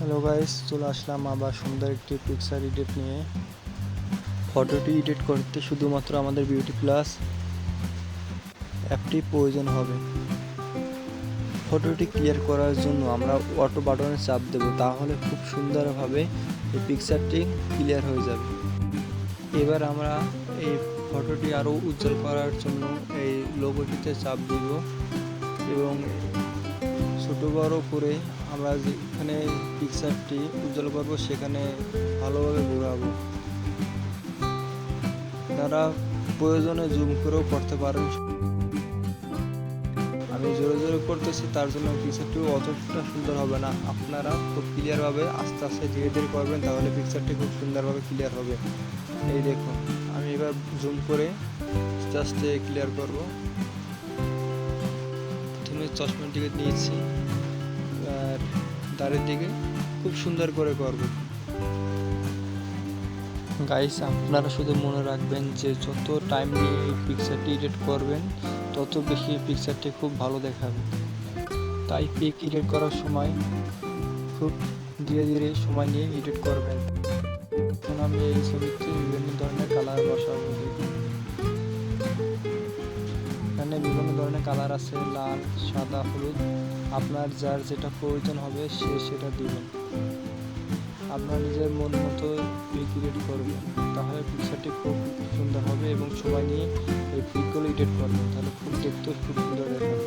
Hello guys, চলে আসলাম আবার সুন্দর একটি পিকচার এডিট নিয়ে। ফটোটি এডিট করতে শুধুমাত্র আমাদের বিউটি প্লাস অ্যাপটি প্রয়োজন হবে। ফটোটি ক্লিয়ার করার জন্য আমরা অটো বাটনে চাপ দেব, তাহলে খুব সুন্দরভাবে এই পিকচারটি ক্লিয়ার হয়ে যাবে। এবার আমরা এই ফটোটি আরও উজ্জ্বল করার জন্য এই লোগোটিতে চাপ দিব এবং ছোট বড় করে আমরা যেখানে পিকচারটি উজ্জ্বল করব সেখানে ভালোভাবে ঘোরাবো। তারা প্রয়োজনে জুম করেও করতে পারেন। আমি জোরে জোরে করতেছি, তার জন্য পিকচারটি অতটা সুন্দর হবে না। আপনারা খুব ক্লিয়ারভাবে আস্তে আস্তে ধীরে ধীরে করবেন, তাহলে পিকচারটি খুব সুন্দরভাবে ক্লিয়ার হবে। এই দেখুন, আমি এবার জুম করে আস্তে আস্তে ক্লিয়ার করব। প্রথমে চশমার দিকে নিয়েছি আর দাঁড়ের দিকে খুব সুন্দর করে করব। গাইস, আপনারা শুধু মনে রাখবেন যে যত টাইম নিয়ে এই পিকচারটি এডিট করবেন তত বেশি পিকচারটি খুব ভালো দেখাবে। তাই পিক এডিট করার সময় খুব ধীরে ধীরে সময় নিয়ে এডিট করবেন। এখন আমি এই ছবিতে বিভিন্ন ধরনের কালার বসাবো। এখানে বিভিন্ন ধরনের কালার আছে, লাল, সাদা, হলুদ। আপনার যার যেটা প্রয়োজন হবে সে সেটা দিবেন। আপনার নিজের মন মতো পিক এডিট করবেন, তাহলে পিকচারটি খুব সুন্দর হবে এবং সময় নিয়ে এই পিকগুলো এডিট করবেন, তাহলে খুব দেখতেও খুব সুন্দর দেখাবে।